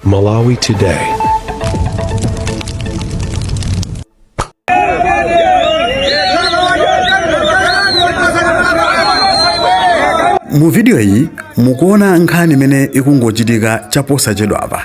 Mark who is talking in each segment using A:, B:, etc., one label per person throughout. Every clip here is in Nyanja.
A: Malawi Today.
B: Mu video iyi mukuona nkhani imene ikungochitika chaposachedwa apa.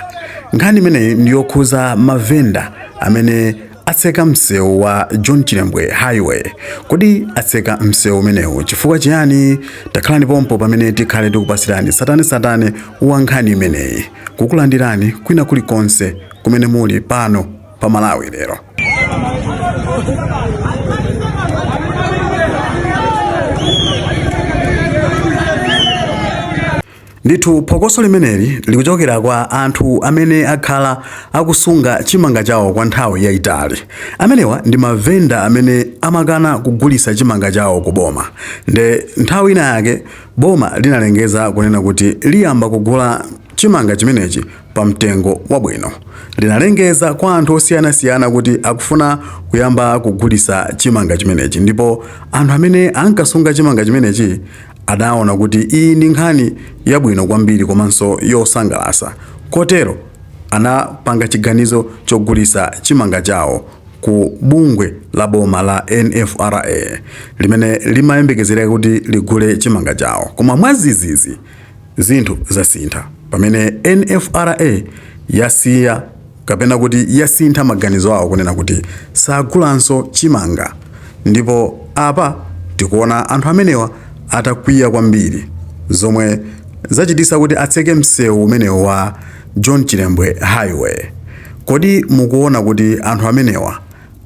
B: Nkhani imene ndiyokhuza mavenda amene atseka msewu wa John Chilembwe Highway. Kodi atseka msewu umenewu chifukwa chiyani? Takhalani pompo pamene tikhale tikupasirani satani wa nkhani imeneyi, kukulandirani kwina kulikonse kumene muli pano pa Malawi lero. Ndithu phokoso limeneli likuchokera kwa anthu amene akhala akusunga chimanga chawo kwa nthawi yayitali. Amenewa ndi mavenda amene amakana kugulisa chimanga chawo ku boma. Nde nthawi ina yake boma linalengeza kunena kuti liyamba kugula chimanga chimenechi pa mtengo wabwino. Linalengeza kwa anthu osiyanasiyana kuti akufuna kuyamba kugulisa chimanga chimenechi, ndipo anthu amene ankasunga chimanga chimenechi adaona kuti iyi ndi nkhani yabwino kwambiri komanso yosangalasa. Kotero anapanga chiganizo chogulisa chimanga chawo ku bungwe la boma la NFRA limene limayembekezera kuti ligule chimanga chawo. Koma mwazizizi zinthu zasintha pamene NFRA yasiya kapena kuti yasintha maganizo awo kunena kuti sagulanso chimanga. Ndipo apa tikuona anthu amenewa atakwiya kwambiri, zomwe zachitisa kuti atseke msewu umenewu wa John Chilembwe Highway. Kodi mukuona kuti anthu amenewa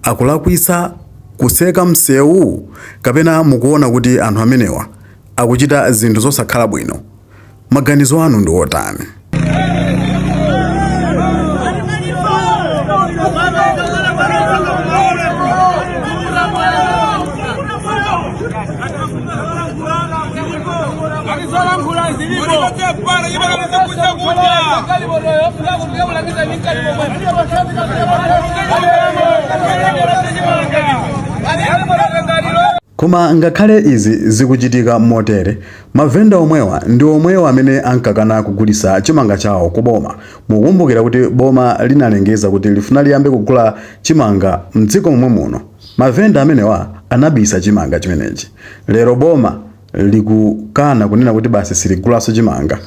B: akulakwisa kuseka msewu kapena mukuona kuti anthu amenewa akuchita zinthu zosakhala bwino? Maganizo anu ndi otani? Koma ngakhale izi zikuchitika motere, mavenda omwewa ndi omwewa amene ankakana kugulisa chimanga chawo ku boma. Mukumbukira kuti boma linalengeza kuti lifuna liyambe kugula chimanga mdziko momwe muno. Mavenda amenewa anabisa chimanga chimenechi. Lero boma likukana kunena kuti basi siligulaso chimanga.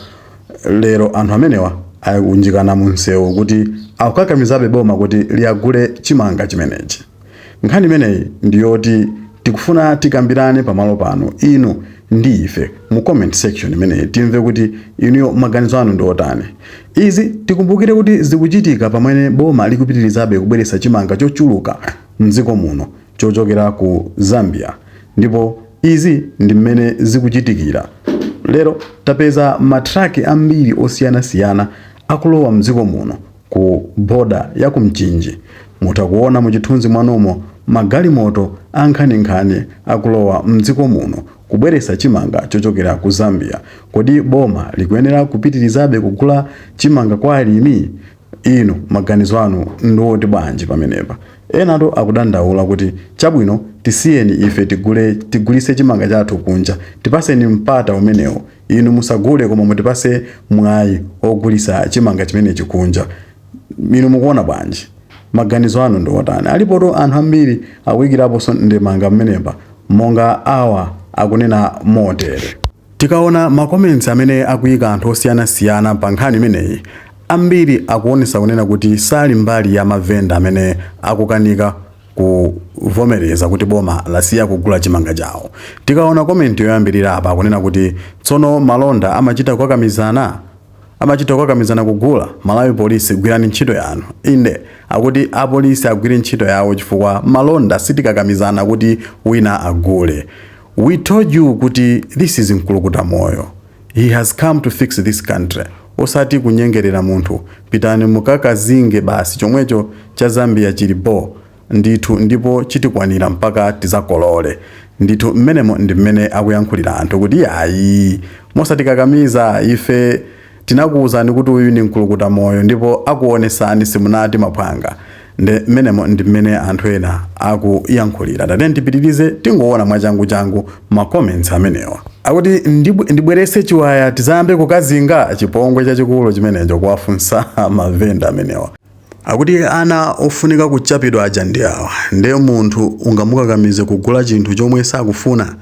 B: Lero anthu amenewa akunjikana mu msewu kuti akukakamizabe boma kuti liyagule chimanga chimenechi. Nkhani imeneyi ndiyoti tikufuna tikambirane pamalo pano, inu ndi ife mu comment section imeneyi, timve kuti inuyo maganizo anu ndi otani. Izi tikumbukire kuti zikuchitika pamene boma likupitirizabe kubweretsa chimanga chochuluka mdziko muno chochokera ku Zambia, ndipo izi ndi mmene zikuchitikira. Lero tapeza matraki ambiri osiyanasiyana akulowa mdziko muno ku boda ya kumchinji. Mutakuona mu chithunzi mwanomo magalimoto ankhaninkhani akulowa mdziko muno kubweretsa chimanga chochokera ku Zambia. Kodi boma likuyenera kupitirizabe kugula chimanga kwa alimi? Inu maganizo anu ndioti bwanji pamenepa? Enatu akudandaula kuti chabwino tisiyeni ife tigulise chimanga chathu kunja, tipaseni mpata umenewo. Inu musagule koma mutipase mwayi ogulisa chimanga chimenechi kunja. Inu mukuona bwanji? Maganizo anu ndi otani? Alipoto anthu ambiri akuyikiraponso ndemanga mmenepa monga awa akunena motere. Tikaona ma comments amene akuyika anthu osiyanasiyana pa nkhani imeneyi, ambiri akuonesa kunena kuti sali mbali ya mavenda amene akukanika kuvomereza kuti boma lasiya kugula chimanga chawo. Tikaona comment yoyambirira apa kunena kuti tsono malonda amachita kukakamizana kugula. Malawi polisi gwirani ntchito yanu. Inde akuti apolisi agwire ntchito yawo chifukwa malonda sitikakamizana kuti wina agule. We told you kuti this is Nkulukuta Moyo. He has come to fix this country. Osati kunyengerera munthu. Pitani mukakazinge basi chomwecho cha Zambia chilipo. Ndithu ndipo chitikwanira mpaka tizakolole. Ndithu mmenemo ndi mmene akuyankhulira anthu kuti ayi mosatikakamiza ife tinakuwuzani kuti uyu ni Nkulukuta Moyo, ndipo akuonesani simunati maphwanga. Mmenemo ndi mmene anthu ena akuyankhulira. Tatiyeni tipitirize tingoona mwachangu ma comments amenewa. akuti ndibwerese chiwaya tizambe kukazinga chipongwe chachikulu chimenecho kuwafunsa mavenda amenewa. Akuti ana ofunika kuchapidwa aja ndi awa, ndiye munthu ungamukakamize kugula chinthu chomwe sakufuna.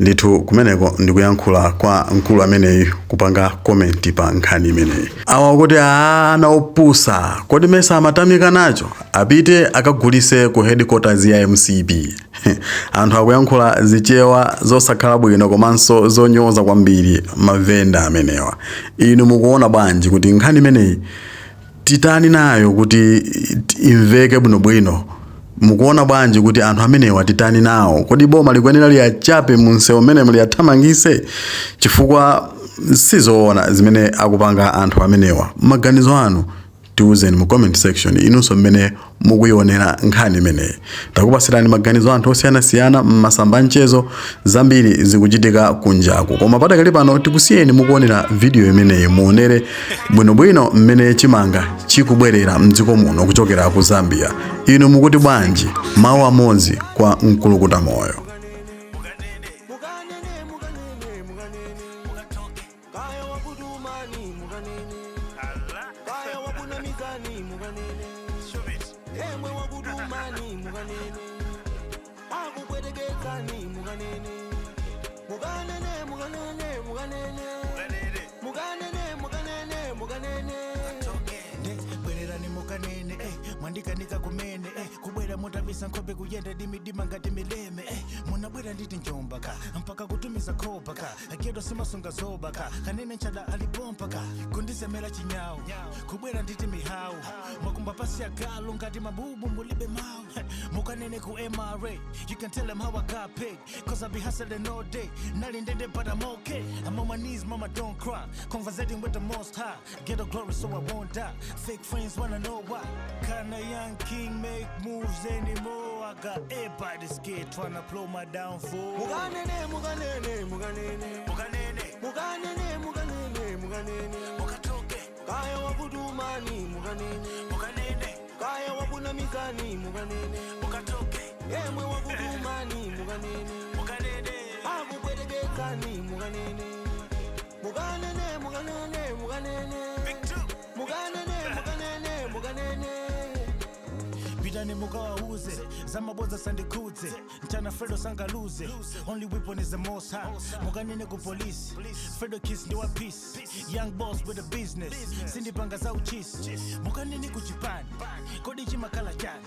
B: Ndithu kumeneko ndikuyankhula kwa mkulu ameneyi kupanga komenti pa nkhani imeneyi. Awa kuti ana opusa kodi mesa amatamika nacho apite akagulise ku headquarters ya MCP. Anthu akuyankhula zichewa zosakhala bwino komanso zonyoza kwambiri mavenda amenewa. Inu mukuona bwanji kuti nkhani imeneyi titani nayo kuti imveke bwinobwino? Mukuona bwanji kuti anthu amenewa titani nawo? Kodi boma likwenera liyachape munsewu umene muliyathamangise? Chifukwa sizoona zimene akupanga anthu amenewa. Maganizo anu tiuzeni mu comment section inunso mmene mukuyionera nkhani imeneyi. Takupasirani maganizo anthu osiyanasiyana m'masamba mchezo zambiri zikuchitika kunjaku. Koma patakali pano tikusiyeni mukuonera video imeneyi muonere bwinobwino mmene chimanga chikubwerera mdziko muno kuchokera ku Zambia. Inu mukuti bwanji? Mawu amodzi kwa mkulukuta moyo.
A: Mwandika nika kumene kubwera mutabisa nkobe kuyenda dimidima ngati mileme munabwera nditi njombaka mpaka kutumiza kopaka akedo simasunga zobaka kanene nchada alipompaka kundisemera chinyawo kubwera nditi mihau makumba pasi agalo ngati mabubu mulibe mau mukanene ku MRA you can tell them how I got paid cause I be hustling all day nalindende but I'm okay I'm on my knees mama don't cry conversating with the most high get a glory so I won't die fake friends wanna know why can a young king make moves anymore? I got everybody scared tryna blow my downfall. Muganene, muganene, muganene, muganene, muganene, muganene, muganene, mukatoke. Kaya wabudumani, muganene, muganene. Kaya wabuna mizani, muganene, mukatoke. Emwe wabudumani, muganene, muganene. Abu kwedegekani, muganene, muganene, muganene, muganene. Muganene, muganene, muganene. Bidane mugawauze zamaboza sandikuze ntana Fredo sangaluze only weapon is the most high muganene ku police Fredo kiss ndi wa peace young boss with a business sindi panga za uchisi muganene ku Japan kodi chimakala chani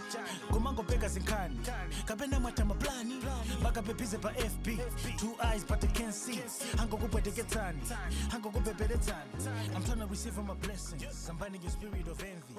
A: gomango peka zinkani kapenda matama plani baka pepize pa FB two eyes but they can't see hango kupweteketani hango kupeperetani I'm trying to receive from a blessing somebody your spirit of envy